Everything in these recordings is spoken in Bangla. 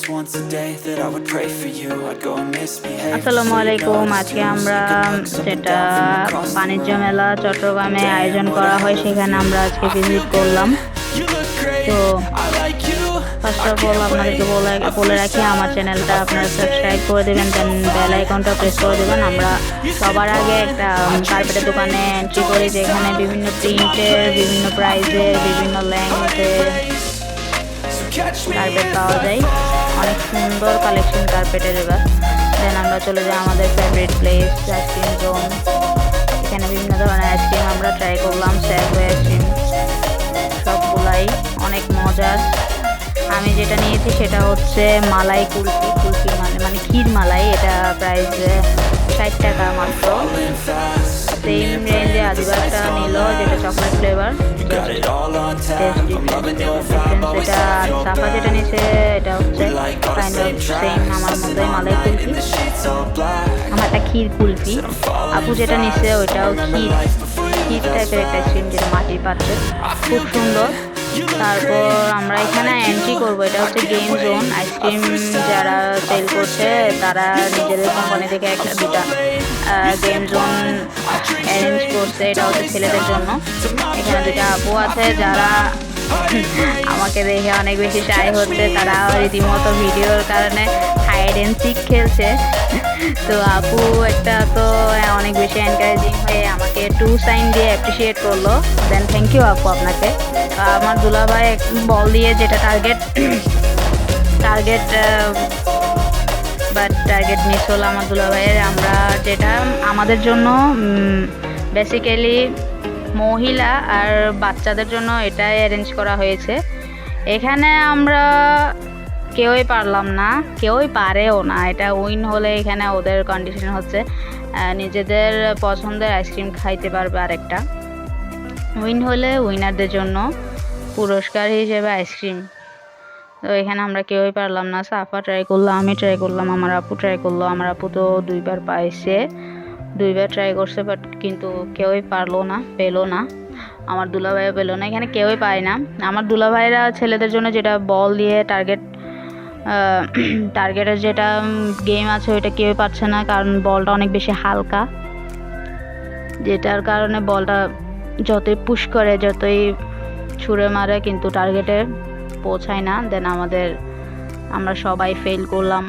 was once a day that I would pray for you. I'd go and misbehave. আসসালামু আলাইকুম। আজকে আমরা যেটা বাণিজ্য মেলা চট্টগ্রামে আয়োজন করা হয় সেখানে আমরা আজকে ভিজিট করলাম। তো ফার্স্ট অফ অল আপনাদেরকে বলে রাখি আমার চ্যানেলটা আপনারা সাবস্ক্রাইব করে দেবেন, দেন বেল আইকনটা প্রেস করে দেবেন। আমরা সবার আগে একটা কার্পেটের দোকানে এন্ট্রি করি যেখানে বিভিন্ন প্রিন্টের, বিভিন্ন প্রাইজের, বিভিন্ন লেন্থের কার্পেট পাওয়া যায়। অনেক সুন্দর কালেকশন কার্পেটের। এবার দেন আমরা চলে যাই আমাদের ফেভারিট প্লেস আইসক্রিম জোন। এখানে বিভিন্ন ধরনের আইসক্রিম আমরা ট্রাই করলাম। স্যাগওয়ে আইসক্রিম সবগুলাই অনেক মজার। আমি যেটা নিয়েছি সেটা হচ্ছে মালাই কুলফি মানে ক্ষীর মালাই। এটা প্রাইস 60 টাকা মাত্র। সেম রেঞ্জে আদিবাসটা নিল যেটা চকলেট ফ্লেভার। এটা সাফা যেটা নিয়েছে এটা হচ্ছে কাইন্ড অফ সেম আমার মতোই মালাই কুলফি। আমারটা ক্ষীর কুলফি। আপু যেটা নিচ্ছে ওইটাও ক্ষীর টাইপের একটা আইসক্রিম যেটা মাটির পাত্রে, খুব সুন্দর। তারপর আমরা এখানে এন্ট্রি করবো। এটা হচ্ছে গেম জোন। আইসক্রিম যারা সেল করছে তারা নিজেদের কোম্পানি থেকে একটা দুটা গেম জোন অ্যারেঞ্জ করছে। এটা হচ্ছে ছেলেদের জন্য। এখানে দুটা আপু আছে যারা আমাকে দেখে অনেক বেশি শাই হচ্ছে। তারা রীতিমতো ভিডিওর কারণে হাইড অ্যান্ড সিক খেলছে। তো আপু একটা তো অনেক বেশি এনকারেজিং হয়ে আমাকে 2 সাইন দিয়ে অ্যাপ্রিসিয়েট করলো। দেন থ্যাংক ইউ আপু আপনাকে। আমার দুলাভাই বল দিয়ে যেটা টার্গেট মিস হলো আমার দুলাভাইয়ের। আমরা যেটা আমাদের জন্য বেসিক্যালি মহিলা আর বাচ্চাদের জন্য এটাই অ্যারেঞ্জ করা হয়েছে। এখানে আমরা কেউই পারলাম না, কেউই পারেও না। এটা উইন হলে এখানে ওদের কন্ডিশন হচ্ছে নিজেদের পছন্দের আইসক্রিম খাইতে পারবে। আরেকটা উইন হলে উইনারদের জন্য পুরস্কার হিসেবে আইসক্রিম। তো এখানে আমরা কেউই পারলাম না। সাফা ট্রাই করলো, আমি ট্রাই করলাম, আমার আপু ট্রাই করলো। আমার আপু তো 2বার পাইছে, 2বার ট্রাই করছে, বাট কিন্তু কেউই পেলো না। আমার দুলাভাইও পেলো না। এখানে কেউই পায় না। আমার দুলাভাইরা ছেলেদের জন্য যেটা বল দিয়ে টার্গেটের যেটা গেম আছে ওইটা কেউই পাচ্ছে না, কারণ বলটা অনেক বেশি হালকা, যেটার কারণে বলটা যতই পুশ করে, যতই ছুঁড়ে মারে কিন্তু টার্গেটে পৌঁছায় না। দেন আমরা সবাই ফেল করলাম,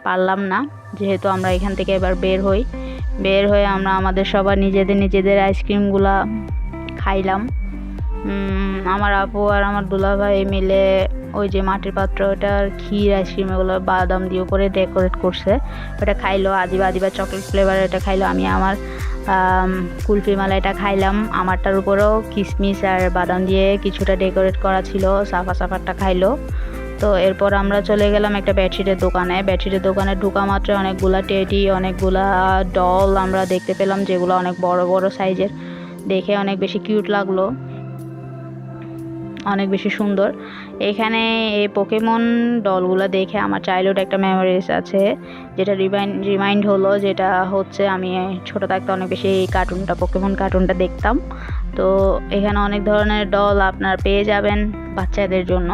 পারলাম না। যেহেতু আমরা এখান থেকে এবার বের হয়ে আমরা আমাদের সবার নিজেদের আইসক্রিমগুলা খাইলাম। আমার আপু আর আমার দুলাভাই মিলে ওই যে মাটির পাত্র ওটার ক্ষীর আইসক্রিম এগুলো বাদাম দিয়ে করে ডেকোরেট করছে, ওটা খাইলো। আদিবা চকলেট ফ্লেভার এটা খাইলো। আমি আমার কুলফি মালাইটা খাইলাম। আমারটার উপরেও কিশমিশ আর বাদাম দিয়ে কিছুটা ডেকোরেট করা ছিল। সাফারটা খাইলো। তো এরপর আমরা চলে গেলাম একটা বেডশিটের দোকানে ঢোকা মাত্র অনেকগুলা টেডি, অনেকগুলা ডল আমরা দেখতে পেলাম, যেগুলো অনেক বড় বড় সাইজের। দেখে অনেক বেশি কিউট লাগলো, অনেক বেশি সুন্দর। এখানে এই পোকেমন ডলগুলো দেখে আমার চাইল্ডহুড একটা মেমোরিজ আছে, যেটা রিমাইন্ড হলো। যেটা হচ্ছে আমি ছোট থাকতে অনেক বেশি এই পোকেমন কার্টুনটা দেখতাম। তো এখানে অনেক ধরনের ডল আপনার পেয়ে যাবেন বাচ্চাদের জন্য।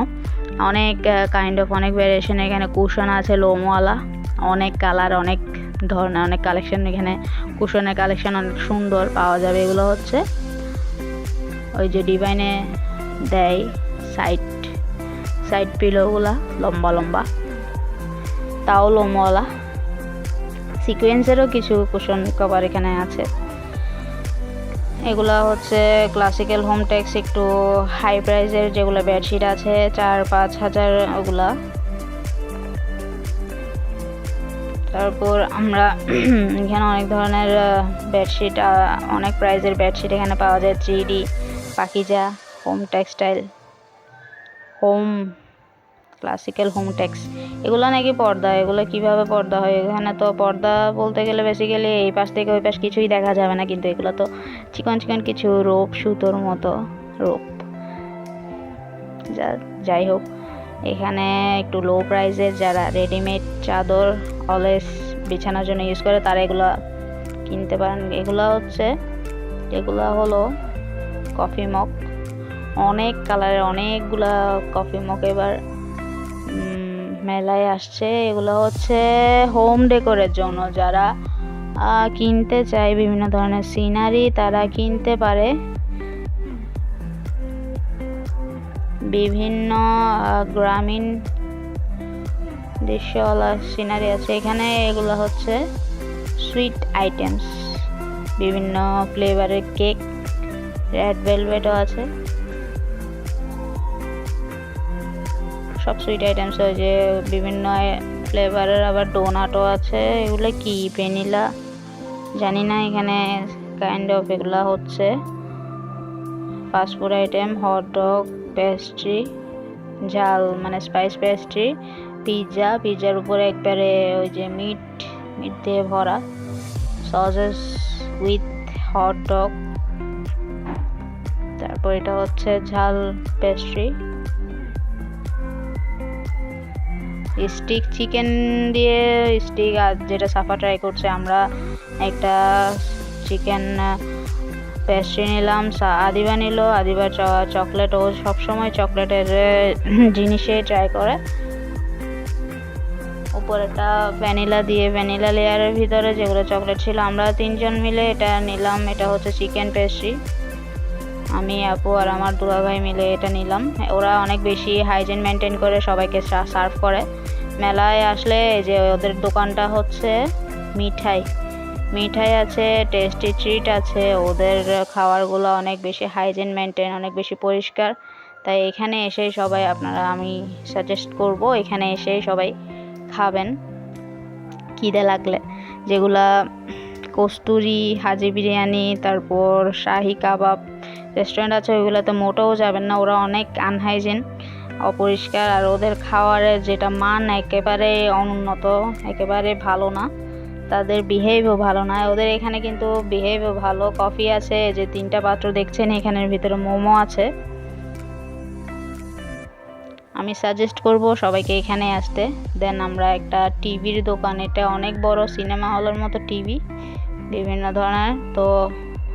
অনেক কাইন্ড অফ অনেক ভ্যারিয়েশন। এখানে কুশন আছে লোমওয়ালা, অনেক কালার, অনেক ধরনের, অনেক কালেকশন। এখানে কুশনের কালেকশন অনেক সুন্দর পাওয়া যাবে। এগুলো হচ্ছে ওই যে ডিভাইনে দেয় সাইড পিলোগুলা, লম্বা তাও লোমওয়ালা। সিকোয়েন্সেরও কিছু কুশন কভার এখানে আছে। এগুলা হচ্ছে ক্লাসিক্যাল হোমটেক্স, একটু হাই প্রাইসের যেগুলো বেডশিট আছে 4-5 হাজার ওগুলা। তারপর আমরা এখানে অনেক ধরনের বেডশিট, অনেক প্রাইসের বেডশিট এখানে পাওয়া যায়। 3D, Pakiza, home textile, classical Hometex. এগুলো নাকি পর্দা, এগুলো কিভাবে পর্দা হয়? এখানে তো পর্দা বলতে গেলে বেসিক্যালি এই পাশ থেকে ওই পাশ কিছুই দেখা যাবে না, কিন্তু এগুলো তো চিকন কিছু রোপ, সুতোর মতো রোপ। যাই হোক, এখানে একটু লো প্রাইসের যারা রেডিমেড চাদর অলওয়েজ বিছানার জন্য ইউজ করে তারা এগুলো কিনতে পারেন। এগুলো হলো কফি মগ, অনেক কালারের অনেকগুলা কফি মগ এবার মেলায় আসছে। এগুলো হচ্ছে হোম ডেকোরের জন্য, যারা কিনতে চায় বিভিন্ন ধরনের সিনারি তারা কিনতে পারে। বিভিন্ন গ্রামীণ দৃশ্যওয়ালা সিনারি আছে এখানে। এগুলো হচ্ছে সুইট আইটেমস, বিভিন্ন ফ্লেভারের কেক, রেড ভেলভেটও আছে, সব সুইট আইটেমস। ওই যে বিভিন্ন ফ্লেভারের আবার ডোনাটও আছে। এগুলো কি ভ্যানিলা জানি না। এখানে কাইন্ড অফ এগুলা হচ্ছে fast food item, hot dog, pastry, ঝাল মানে স্পাইস পেস্ট্রি, পিৎজার উপরে একবারে ওই যে মিট দিয়ে ভরা, সসেস উইথ হট ডগ। তারপর এটা হচ্ছে ঝাল পেস্ট্রি, স্টিক চিকেন দিয়ে স্টিক। আর যেটা সাফা ট্রাই করছে, আমরা একটা চিকেন পেস্ট্রি নিলাম, আদিবা নিল। আদিবার চকলেট, ও সবসময় চকলেটের জিনিসে ট্রাই করে। উপরেটা ভ্যানিলা দিয়ে, ভ্যানিলা লেয়ারের ভিতরে যেগুলো চকলেট ছিল। আমরা 3 জন মিলে এটা নিলাম। এটা হচ্ছে চিকেন পেস্ট্রি, আমি, আপু আর আমার দুলা ভাই মিলে এটা নিলাম। ওরা অনেক বেশি হাইজিন মেনটেন করে সবাইকে সার্ভ করে। মেলায় আসলে যে ওদের দোকানটা হচ্ছে মিঠাই আছে, টেস্টি ট্রিট আছে। ওদের খাবারগুলো অনেক বেশি হাইজিন মেনটেন, অনেক বেশি পরিষ্কার। তাই এখানে এসেই সবাই, আমি সাজেস্ট করব এখানে এসেই সবাই খাবেন খিদে লাগলে। যেগুলা কস্তুরি, হাজি বিরিয়ানি, তারপর শাহি কাবাব রেস্টুরেন্ট আছে, ওইগুলোতে মোটেও যাবেন না। ওরা অনেক আনহাইজিন, অপরিষ্কার। আর ওদের খাবারের যেটা মান একেবারে অনুন্নত, একেবারে ভালো না। তাদের বিহেভও ভালো না। ওদের এখানে কিন্তু বিহেভও ভালো। কফি আছে, যে 3টা পাত্র দেখছেন, এখানের ভিতরে মোমো আছে। আমি সাজেস্ট করব সবাইকে এখানে আসতে। দেন আমরা একটা টিভির দোকান, এটা অনেক বড় সিনেমা হলের মতো টিভি, বিভিন্ন ধরনের। তো